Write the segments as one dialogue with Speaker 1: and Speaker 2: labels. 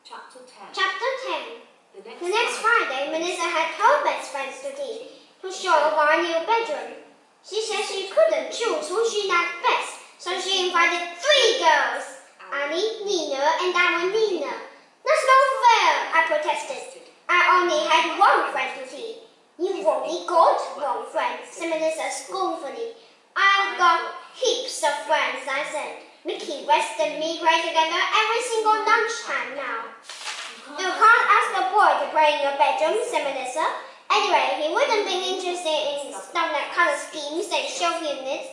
Speaker 1: Chapter 10.
Speaker 2: Chapter 10. The next Friday, Melissa had her best friends to tea to show off our new bedroom. She said she couldn't choose who she liked best, so she invited 3 girls, Annie, Nina, and Damonina. That's not fair, I protested. I only had 1 friend to tea. You've only got 1 friend, said Melissa scornfully. I've got heaps of friends, I said. Mickey West and me play together every single lunchtime now. You can't ask a boy to play in your bedroom, said Melissa. Anyway, he wouldn't be interested in stuff like color schemes and chauvinism.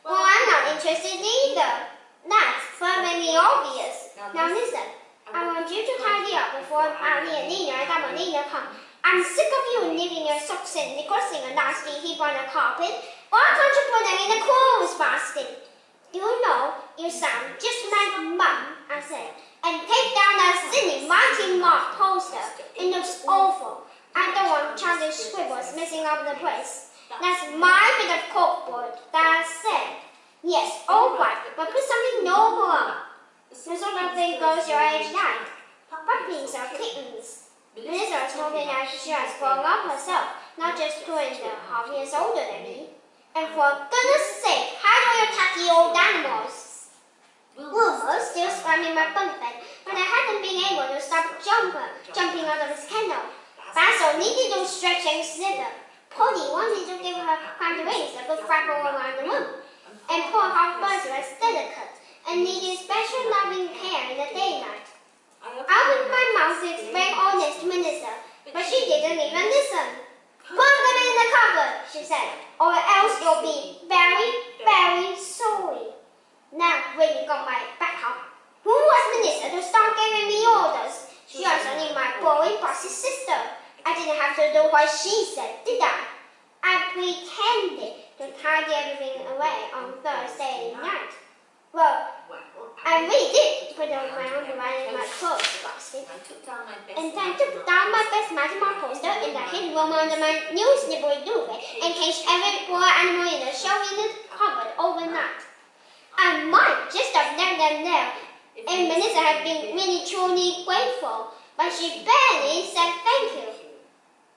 Speaker 2: Well, I'm not interested either. That's perfectly obvious. Now listen, I want you to tidy up before Annie and Nina and Damonina come. I'm sick of you leaving your socks and knickers in a nasty heap on the carpet. Why can't you put them in the clothes basket? Do you know, you sound just like Mum, I said. And take down that silly Mighty Mark poster. It looks awful. I don't want childish scribbles messing up the place. That's my bit of corkboard, that I said. Yes, all right, but put something noble on. The sort of thing girls your age like. Puppies or kittens. Melissa told me that she has grown up herself, not just 2.5 years older than me. And for goodness sake, how do you tacky old animals? Wilbur still scrubbing my bunk bed, but I hadn't been able to stop jumping out of his kennel. Basil needed to stretch and slither. Polly wanted to give her quadrants a good frapple around the room. And poor half-birds was delicate and needed special loving care in the daylight. I opened my mouth to explain all this to Melissa, but she didn't even listen. Put them in the cupboard, she said, or else you'll be very, very sorry. Now really got my back up. Who was Melissa to start giving me orders? She was only my boy boss's sister. I didn't have to do what she said, did I? I pretended to tidy everything away on Thursday night. Well, I really did put on my underwear in my clothes basket. And then took down my best Mighty Mark poster in the hidden room under my new snibble duvet and caged every poor animal in the shelf in the cupboard overnight. I might just have left them there, and Melissa had been really truly grateful, but she barely said thank you.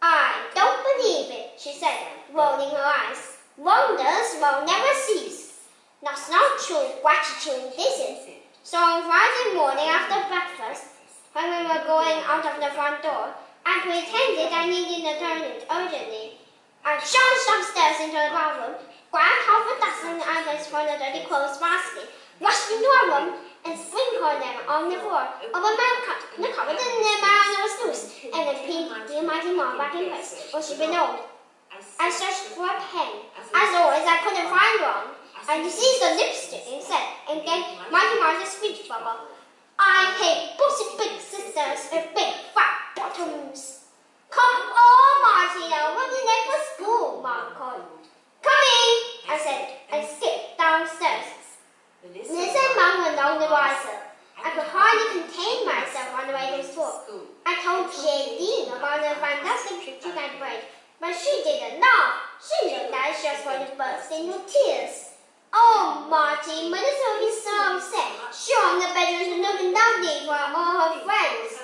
Speaker 2: I don't believe it, she said, rolling her eyes. Wonders will never cease. That's not true gratitude, this is. So on Friday morning after breakfast, when we were going out of the front door, I pretended I needed the toilet urgently. I charged upstairs into the bathroom, grabbed half a dozen items from the dirty clothes basket, rushed into our room, and sprinkled them on the floor over my the cupboard, and then my arm was loose, and then pinned the Mighty Mark back in place, or she belonged. I searched for a pen. As always, I couldn't find one. I seized the lipstick instead, and then Mighty Mark's speech bubble. I hate bossy big sisters with big fat bottoms. Come on, Martina, we'll be late for school, Mom called. Coming, I said, and skipped downstairs. Melissa and Mom were none the wiser. I could hardly contain myself on the way to school. I told J.D. about the fantastic trip I'd made, but she didn't laugh. She looked like she was going to burst into tears. Oh, Marty, Melissa will be so upset. Sure, the bedroom is looking lovely for all her friends.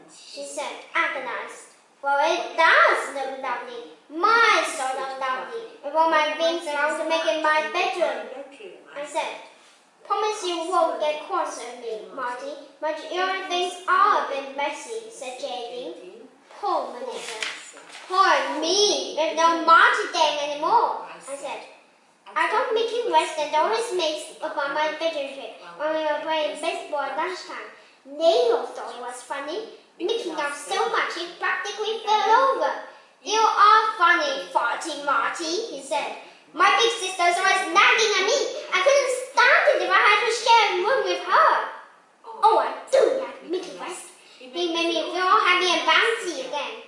Speaker 2: She said, agonized. Well, it does look lovely. My sort of lovely. With all my things around to make it my bedroom. I said, promise you won't get cross with me, Marty. But your things are a bit messy, said J.D. Poor Melissa. Poor me. There's no Marty thing anymore, I said. I told Mickey West and all his mates about my bedroom trip when we were playing baseball at lunchtime. They all thought it was funny. Mickey laughed so much he practically fell over. You are funny, farty Marty, he said. My big sister's always nagging at me. I couldn't stand it if I had to share a room with her. Oh, I do like Mickey West. He made me feel all happy and bouncy again.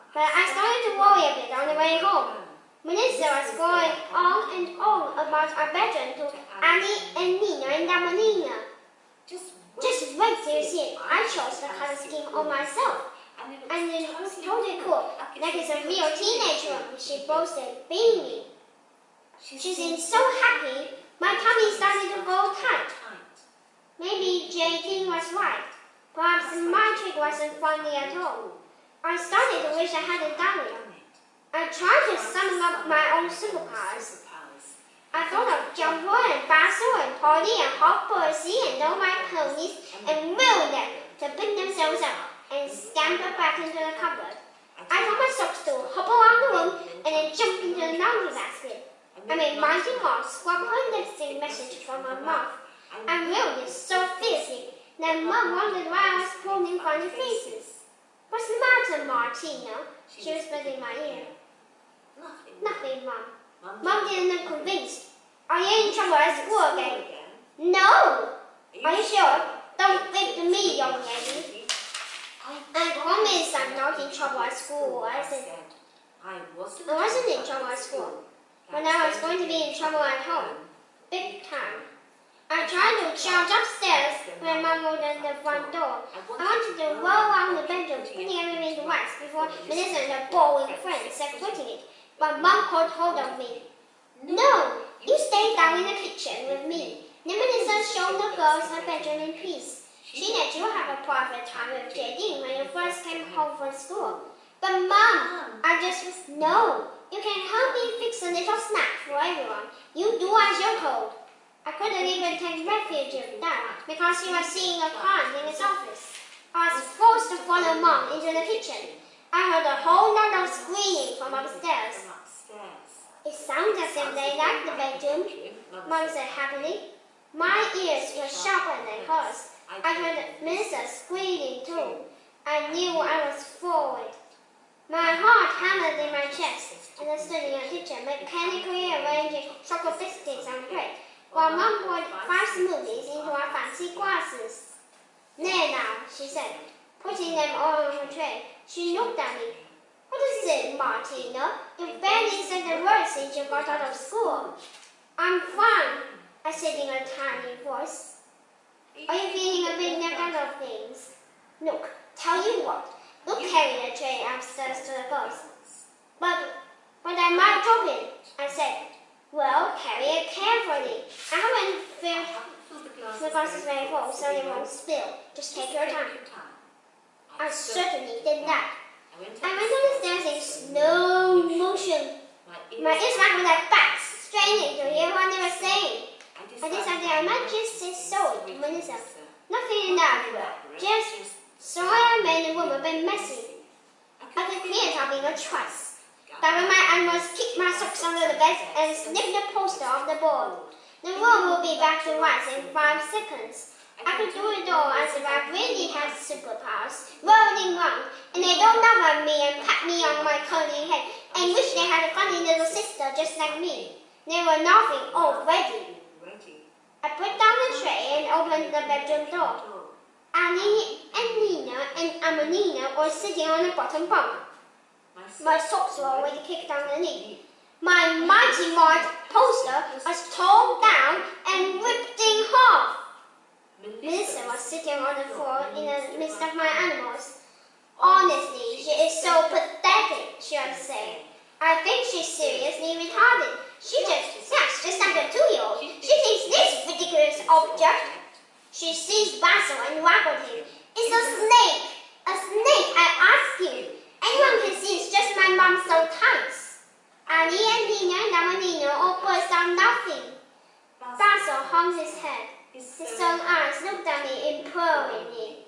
Speaker 2: But I started to worry a bit on the way home. Melissa was going on and on about our bedroom to Annie and Nina and Damonina. Just wait till you see it. I chose the color scheme on myself. And it was totally cool. Like it's a real teenage room, she boasted, beaming. She seemed so happy, my tummy started to go tight. Maybe J was right. Perhaps my trick wasn't funny at all. I started to wish I hadn't done it. I tried to summon up my own superpowers. I thought of Jumbo and Basil and Polly and Hop Percy and all my ponies and willed them to pick themselves up and scamper back into the cupboard. I told my socks to hop around the room and then jump into the laundry basket. I made Mighty Mouse swap her lipstick message from her mouth. I willed it so fiercely that Mum wondered why I was pulling funny faces. What's the matter, Martina? She whispered in my ear. Nothing, Mum. Mum didn't look convinced. Are you in trouble at school again? No! Are you sure? Don't think to me, young lady. I promise I'm not in trouble at school, I said. I wasn't in trouble at school, but I was going to be in trouble at home. Big time. I tried to shout upstairs when Mum opened the front door. I wanted to roll around the bedroom, putting everything to rights before Melissa and her boring friends set footing it. But Mum caught hold of me. No, you stay down in the kitchen with me. Then Melissa showed the girls her bedroom in peace. She let you have a private time with JD when you first came home from school. But Mum, I just no. You can help me fix a little snack for everyone. You do as you're told. I couldn't even take refuge with that because she was seeing a client in his office. I was forced to follow Mum into the kitchen. I heard a whole lot of screaming from upstairs. It sounds as if they like the bedroom, Mum said happily. My ears were sharper than hers. I heard Melissa squealing too. I knew I was forward. My heart hammered in my chest as I stood in the kitchen, mechanically arranging chocolate biscuits on a plate, while Mum poured 5 smoothies into our fancy glasses. There now, she said, putting them all on her tray. She looked at me. What is it, Martina? You barely said a word since you got out of school. I'm fine, I said in a tiny voice. Are you feeling a bit left out of things? Look, tell you what, we'll carry the tray upstairs to the girls. But I might drop it, I said. Well, carry it carefully. I haven't filled the glasses very full, so they won't spill. Just take your time. I certainly did that. I went down the stairs in slow motion. My ears rang like bats, straining to hear what they were saying. I decided I might just say sorry to Melissa. Nothing elaborate, just sorry I made the room a bit messy. I could clear it up in a trice. Gather my animals, kick my socks under the bed, and snip the poster off the board. The room will be back to rights in 5 seconds. I could do it all as if I really had superpowers, rolling round, and they don't laugh at me and pat me on my curly head and wish they had a funny little sister just like me. They were laughing already. I put down the tray and opened the bedroom door. Annie and Nina and Amanina were sitting on the bottom bunk. My socks were already kicked underneath. My Mighty Mart poster was torn down and ripped in half. Melissa was sitting on the floor in the midst of my animals. Honestly, she is so pathetic, she was saying. I think she's seriously retarded. She just snacks just like a 2-year-old. She thinks this ridiculous object. She seized Basil and waggled him. It's a snake! A snake, I ask you. Anyone can see it's just my mom's old tights. Annie and Nina and Amanina all burst out laughing. Basil hung his head. His own eyes looked at me imploringly.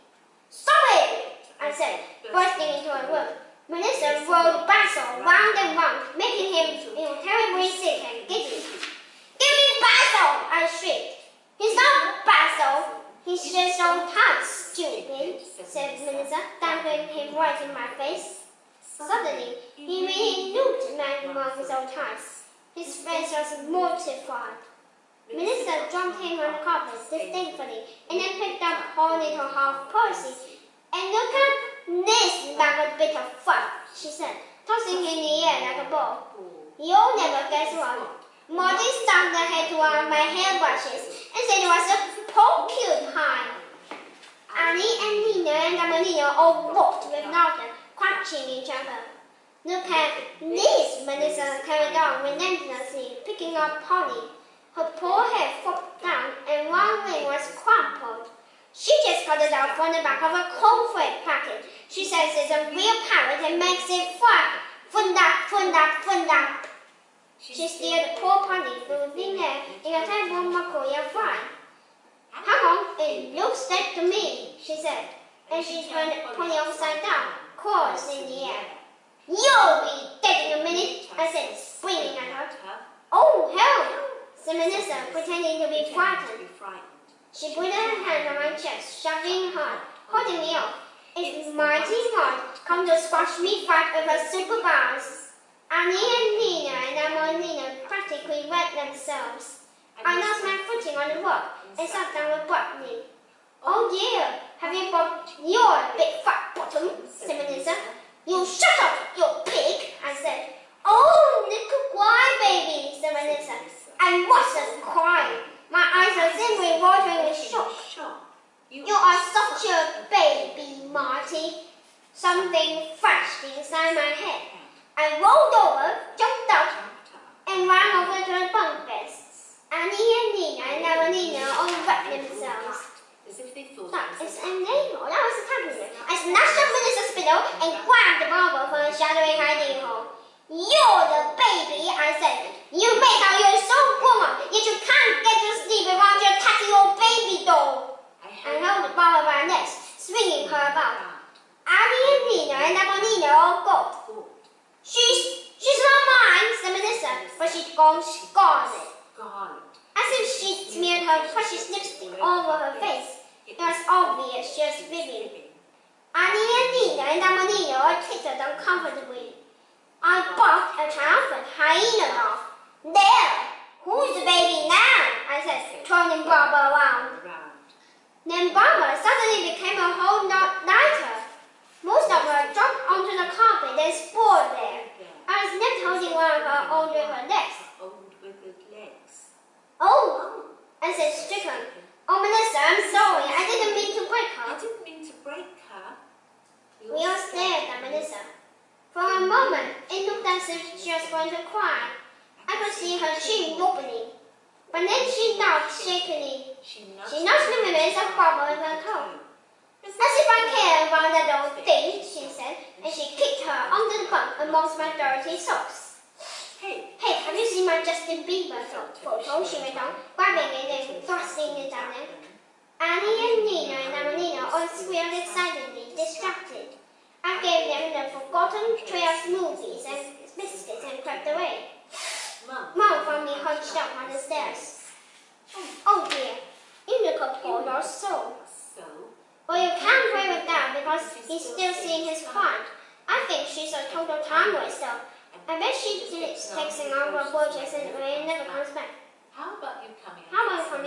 Speaker 2: Stop it! I said, bursting into a room. Melissa rolled Basil round and round, making him feel terribly sick and giddy. Give me Basil! I shrieked. He's not Basil. He's just old tights, stupid, said Melissa, damping him right in my face. Suddenly, he really looked like Mom's old tights. His face was mortified. Melissa dropped him on the carpet disdainfully and then picked up poor little half Percy. And look at this like a bit of fun, she said, tossing him in the air like a ball. You'll never guess what. Marty stuck the head to one of my hairbrushes and said it was a porcupine. Annie and Nina and Amanina all walked with laughter, clutching each other. Look at this, Melissa carried on relentlessly, picking up Polly. Her poor head flopped down and one wing was crumpled. She just got pulled it out from the back of a cornflake packet. She says it's a real parrot and makes it fly. Funda. She steered the poor pony through the air in a type of Macoya fly. Hang on, it looks dead to me, she said, and she turned the pony upside down, claws in the air. You'll be dead in a minute, I said, springing at her. Oh, hell, said Melissa, pretending to be frightened. She put her hand on my chest, shoving hard, holding me off. It's mighty hard, come to squash me fight over superpowers. Annie and Nina and Amelina practically wet themselves. I lost my footing on the rock and sat down abruptly. Oh dear, have you got your big fat bottom, said Melissa. You shut up, you pig, I said. Oh, little cry, baby, said Melissa. I wasn't crying. My eyes are simply watering with shock. You are such a baby, Marty. Something flashed inside my head. I rolled over, jumped up, and ran over to the bunk beds. Annie and Nina and Amelina all wet themselves. That is a nail. That was a tablet. I snatched up Melissa's pillow and grabbed the Bible from a shadowy hiding hole. You're the baby, I said. You make out you're so grown up, yet you can't get to sleep around your tatty old baby doll. I held the Bible by her neck, swinging her about. Annie and Nina and Amelina all gulped. She's not mine, said Melissa, but she'd gone scarlet. As if she'd smeared her precious lipstick all over her face. It was obvious she was Vivian. Annie and Nina and Amelina all tittered uncomfortably. I barked a triumphant hyena laugh. There! Who's the baby now? I said, turning Barbara around. Then Barbara suddenly became a whole lot lighter. Most of her dropped onto the carpet and sprawled there. I was left holding one of her old withered legs. Oh, I said, stricken. Oh, Melissa, I'm sorry. I didn't mean to break her. We all stared at Melissa. For a moment, it looked as if she was going to cry. I could see her chin wobbling. But then she laughed shakily. She nudged the remains of Barbara with her toe. As if I care about that old thing, she said, and she kicked her under the bunk amongst my dirty socks. Hey, have you seen my Justin Bieber photo? She went on, grabbing it and thrusting it down there. Annie and Nina and Amelina all squealed excitedly, distracted. I gave them the forgotten tray of smoothies and biscuits and crept away. Mom found me hunched up on the stairs. Oh dear, you look a poor lost soul. Well, you can't play with that because he's still seeing his client. I think she's a total time waster. I bet she takes him out of gorgeous and never comes back.
Speaker 3: How about you coming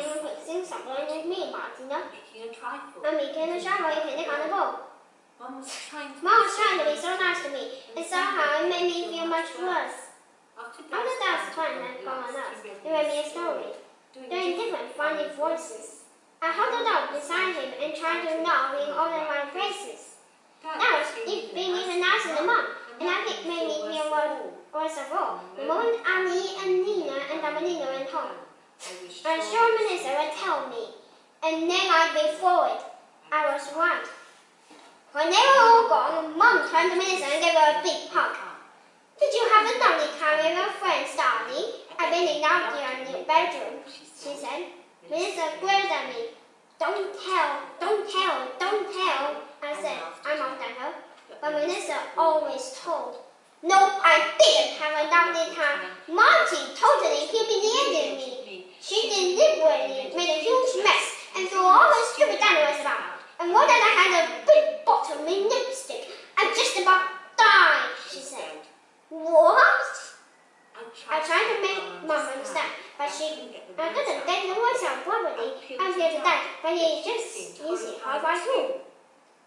Speaker 2: and fixing something with me, Martina?
Speaker 3: making a trifle?
Speaker 2: I'm making a shower and hitting on the bowl.
Speaker 3: Mom was trying
Speaker 2: to be so nice to me, and somehow it made me feel much worse.
Speaker 3: After
Speaker 2: Dad's time had gone on us, he read me a story, doing different funny voices. I huddled up beside him and tried to laugh in all of my faces. That was being even nicer than Mom, and I think made me feel worse of all. The moment Annie and Nina and Amelina went home, I'm sure Melissa would tell me, and then I'd be forward. I was right. When they were all gone, Mom turned to Melissa and gave her a big hug. Did you have a lovely time with your friends, darling? I've been in out here in your bedroom, she said. Melissa glared at me. Don't tell, I said. I mocked at her. But Melissa always told. No, I didn't have a lovely time. Monty totally humiliated me. She deliberately made a huge mess and threw all her stupid animals about. And more than I had a big bottle in lipstick. I just about died, she said. What? I tried to make Mom understand, but I couldn't get the words out properly. I'm here to die, but it's just easy. How about you?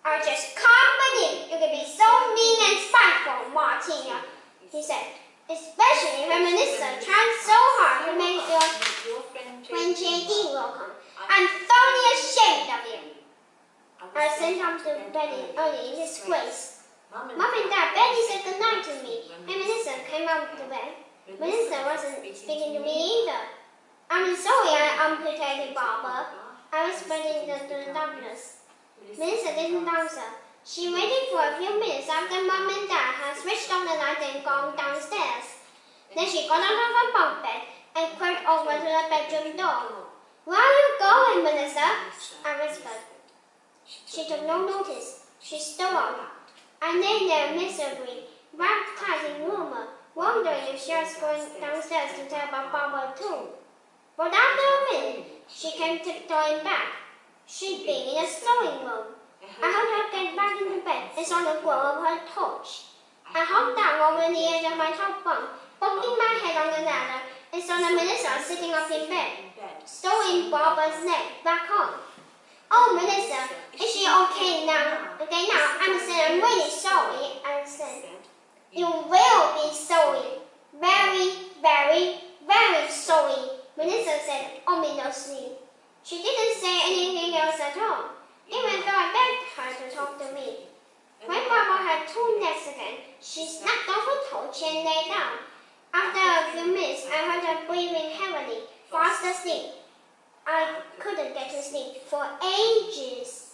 Speaker 2: I just can't believe you can be so mean and spiteful, Martina, he said. Especially when Melissa tried so hard to make your friend J.D. welcome. I'm thoroughly ashamed of you. I sent him to bed early in disgrace. Mom and Dad barely said goodnight to me, and Melissa came out to bed. Melissa wasn't speaking to me either. I'm sorry I amputated Barbara. I whispered into the darkness. Melissa didn't answer. She waited for a few minutes after Mom and Dad had switched on the light and gone downstairs. Then she got out of her bunk bed and crept over to the bedroom door. "Where are you going, Melissa?" I whispered. She took no notice. She stole out. I lay there miserably, wrapped tight in warmer, wondering if she was going downstairs to tell about Barbara too. But after a minute, she came tiptoeing back. She'd been in the sewing room. I helped her get back into bed and saw the glow of her torch. I hopped down over the edge of my top bunk, poking my head on the ladder, and saw that Melissa sitting up in bed, sewing Barbara's leg back on. "Oh, Melissa, is she okay now?" "Okay now, I'm really sorry," I said. "You will be sorry. Very, very, very sorry," Melissa said ominously. She didn't say anything else at all, even though I begged her to talk to me. When Barbara had 2 legs again, she snapped off her torch and lay down. After a few minutes, I heard her breathing heavily, fast asleep. I couldn't get to sleep for ages.